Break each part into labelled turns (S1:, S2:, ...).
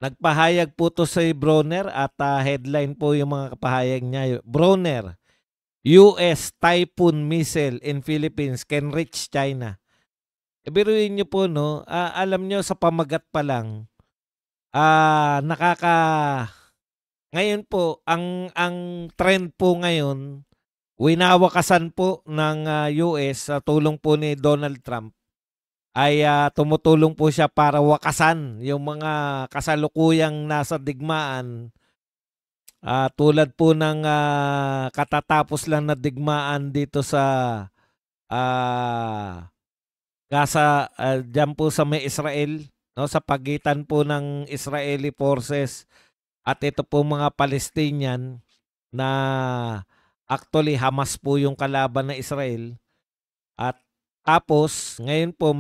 S1: Nagpahayag po to si Bronner at headline po yung mga kapahayag niya. Bronner, US Typhoon missile in Philippines can reach China. Biruin niyo po, no? Alam niyo sa pamagat pa lang, nakaka ngayon po ang trend po ngayon, winawakasan po ng US sa tulong po ni Donald Trump ay tumutulong po siya para wakasan yung mga kasalukuyang nasa digmaan, tulad po ng katatapos lang na digmaan dito sa ah, Gaza, diyan po sa may Israel, no, sa pagitan po ng Israeli forces at ito po mga Palestinian na actually Hamas po yung kalaban ng Israel. At tapos ngayon po,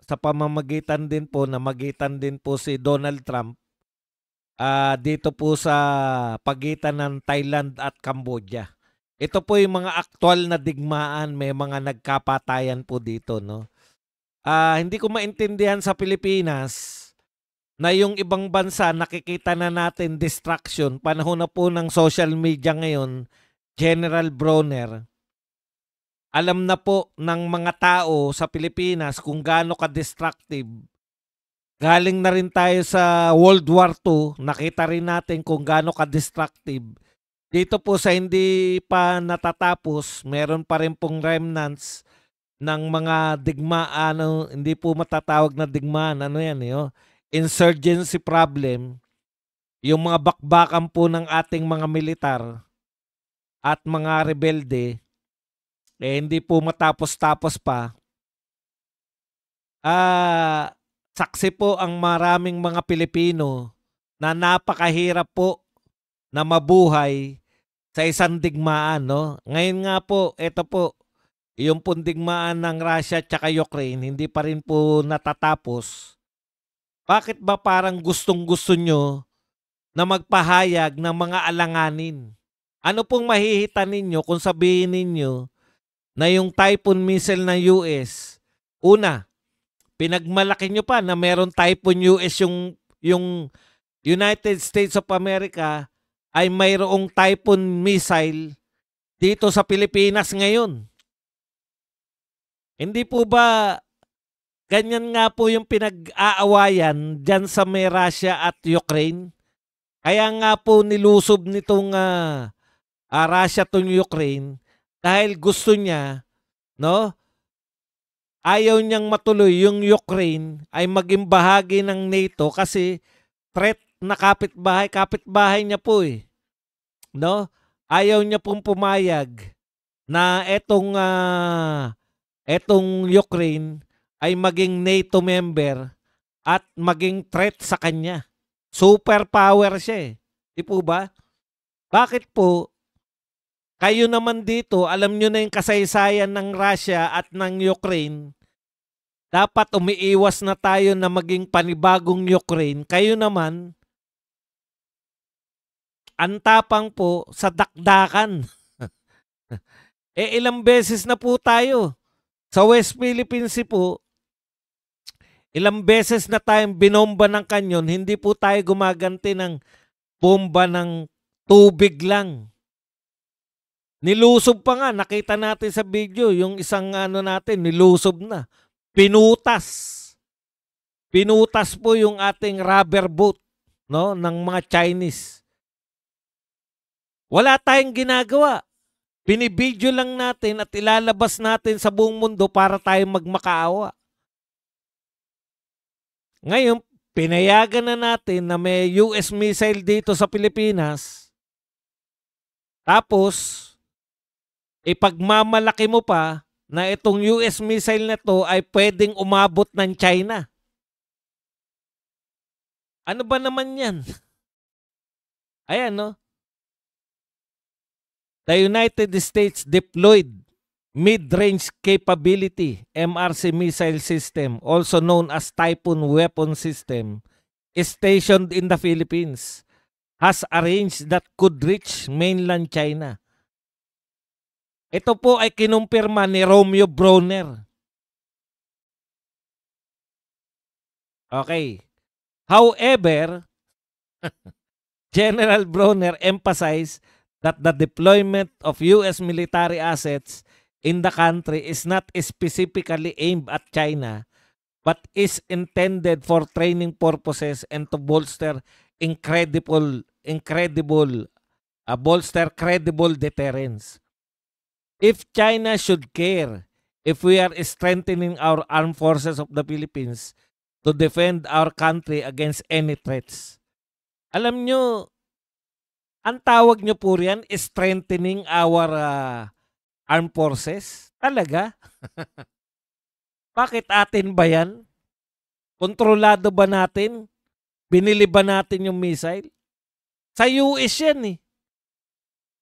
S1: sa pamamagitan din po, namagitan din po si Donald Trump dito po sa pagitan ng Thailand at Cambodia. Ito po yung mga aktual na digmaan, may mga nagkapatayan po dito, no. Hindi ko maintindihan sa Pilipinas na yung ibang bansa nakikita na natin distraction. Panahon na po ng social media ngayon, General Bronner, alam na po ng mga tao sa Pilipinas kung gaano ka-destructive. Galing na rin tayo sa World War II, nakita rin natin kung gaano ka-destructive. Dito po sa hindi pa natatapos, meron pa rin pong remnants ng mga digmaan, hindi po matatawag na digmaan, ano yan, insurgency problem, yung mga bakbakan po ng ating mga militar at mga rebelde, hindi po matapos-tapos pa. Saksi po ang maraming mga Pilipino na napakahirap po na mabuhay sa isang digmaan, no? Ngayon nga po, ito po, yung pundigmaan ng Russia at Ukraine, hindi pa rin po natatapos. Bakit ba parang gustong-gusto nyo na magpahayag ng mga alanganin? Ano pong mahihita ninyo kung sabihin ninyo na yung Typhoon missile ng US, una, pinagmalaki nyo pa na meron Typhoon US yung United States of America ay mayroong Typhoon missile dito sa Pilipinas ngayon. Hindi po ba ganyan nga po yung pinag-aawayan dyan sa may Russia at Ukraine? Kaya nga po nilusob nitong Russia to Ukraine dahil gusto niya, no? Ayaw niyang matuloy yung Ukraine ay maging bahagi ng NATO kasi threat na kapitbahay niya po eh. No? Ayaw niya pong pumayag na etong Ukraine ay maging NATO member at maging threat sa kanya. Superpower siya eh. Di po ba? Bakit po kayo naman dito, alam nyo na yung kasaysayan ng Russia at ng Ukraine, dapat umiiwas na tayo na maging panibagong Ukraine. Kayo naman, ang tapang po sa dakdakan. Ilang beses na po tayo. Sa West Philippines Sea po, ilang beses na tayong binomba ng kanyon, hindi po tayo gumaganti ng bomba ng tubig lang. Nilusob pa nga, nakita natin sa video, yung isang natin, nilusob na. Pinutas. Pinutas po yung ating rubber boat, no, ng mga Chinese. Wala tayong ginagawa. Binibidyo lang natin at ilalabas natin sa buong mundo para tayo magmakaawa. Ngayon, pinayagan na natin na may US missile dito sa Pilipinas. Tapos, ipagmamalaki mo pa na itong US missile na to ay pwedeng umabot ng China. Ano ba naman yan? Ayan, no? The United States deployed Mid-Range Capability MRC missile system, also known as Typhoon Weapon System, is stationed in the Philippines, has a range that could reach mainland China. Ito po ay kinumpirma ni Romeo Bronner. Okay. However, General Bronner emphasized that the deployment of U.S. military assets in the country is not specifically aimed at China, but is intended for training purposes and to bolster credible deterrence. If China should care if we are strengthening our armed forces of the Philippines to defend our country against any threats. Alam nyo, ang tawag nyo po riyan, strengthening our armed forces? Talaga? Bakit atin ba yan? Kontrolado ba natin? Binili ba natin yung missile? Sa US yan eh.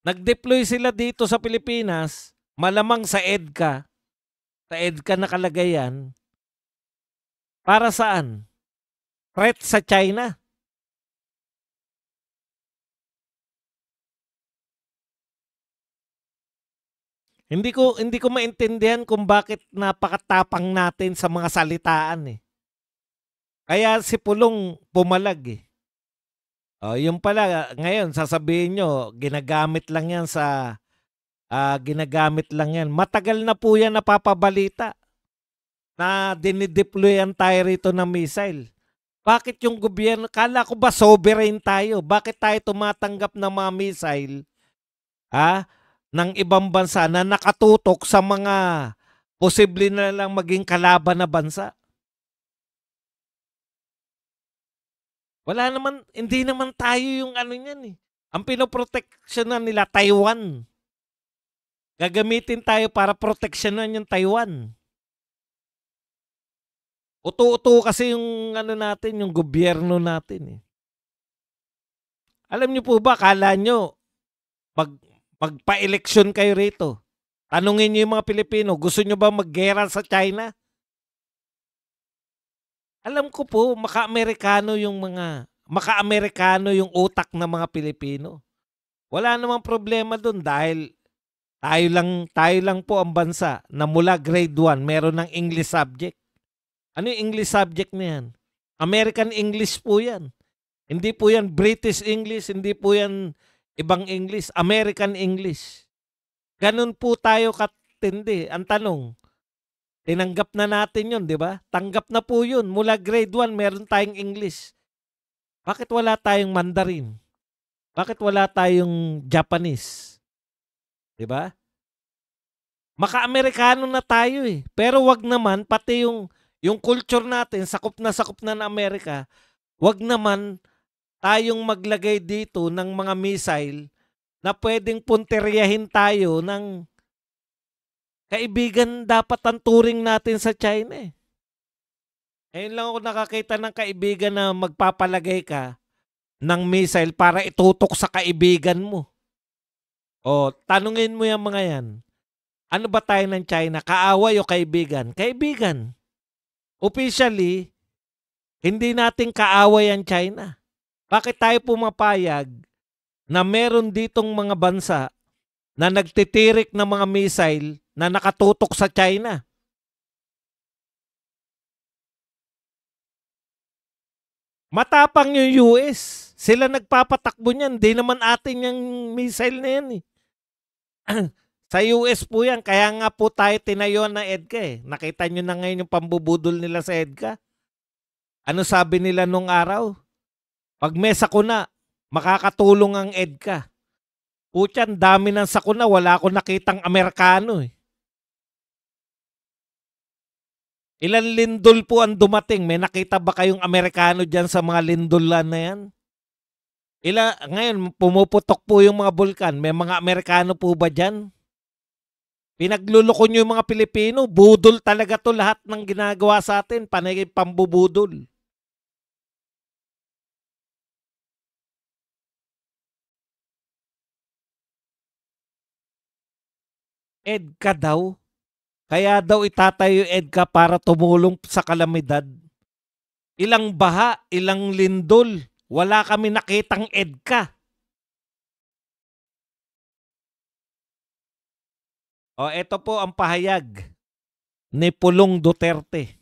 S1: Nag-deploy sila dito sa Pilipinas, malamang sa EDCA. Sa EDCA nakalagay yan. Para saan? Threat sa China. Hindi ko maintindihan kung bakit napakatapang natin sa mga salitaan eh. Kaya si Pulong pumalag eh. Yung pala ngayon sasabihin nyo, ginagamit lang yan. Matagal na po yan napapabalita na dinideployan tayo rito ng missile. Bakit yung gobyerno, kala ko ba sovereign tayo? Bakit tayo tumatanggap ng mga missile ng ibang bansa na nakatutok sa mga posible na lang maging kalaban na bansa? Wala naman, hindi naman tayo yung ano niyan eh. Ang pinoproteksyonan nila, Taiwan. Gagamitin tayo para proteksyonan yung Taiwan. Uto-uto kasi yung ano natin, yung gobyerno natin eh. Alam niyo po ba, kala nyo, magpa-eleksyon kayo rito. Tanungin niyo yung mga Pilipino, gusto nyo ba maggera sa China? Alam ko po, maka-Amerikano yung utak ng mga Pilipino. Wala namang problema dun dahil tayo lang po ang bansa na mula grade 1 meron ng English subject. Ano yung English subject na yan? American English po yan. Hindi po yan British English, hindi po yan ibang English, American English. Ganun po tayo katindi. Ang tanong, tinanggap na natin yun, di ba? Tanggap na po yun. Mula grade 1, meron tayong English. Bakit wala tayong Mandarin? Bakit wala tayong Japanese? Di ba? Maka-Amerikano na tayo eh. Pero wag naman, pati yung culture natin, sakop na ng Amerika, wag naman tayong maglagay dito ng mga missile na pwedeng punteryahin tayo ng kaibigan. Dapat ang turing natin sa China eh. Ngayon lang ako nakakita ng kaibigan na magpapalagay ka ng missile para itutok sa kaibigan mo. O, tanungin mo yung mga yan. Ano ba tayo ng China? Kaaway o kaibigan? Kaibigan. Officially, hindi natin kaaway ang China. Bakit tayo pumapayag na meron ditong mga bansa na nagtitirik ng mga missile na nakatutok sa China? Matapang yung US. Sila nagpapatakbo niyan. Di naman atin yung missile na yan eh. Sa US po yan. Kaya nga po tayo tinayuan ng EDCA eh. Nakita nyo na ngayon yung pambubudol nila sa EDCA. Ano sabi nila nung araw? Pag may sakuna, makakatulong ang EDCA. Putyan, dami ng sakuna. Wala akong nakitang Amerikano eh. Ilan lindol po ang dumating? May nakita ba kayong Amerikano dyan sa mga lindolan na yan? Ngayon, pumuputok po yung mga bulkan. May mga Amerikano po ba dyan? Pinagluloko nyo yung mga Pilipino. Budol talaga to lahat ng ginagawa sa atin. Panay pambubudol. EDCA daw. Kaya daw itatayo EDCA para tumulong sa kalamidad. Ilang baha, ilang lindol. Wala kami nakitang EDCA. O, ito po ang pahayag ni Pulong Duterte.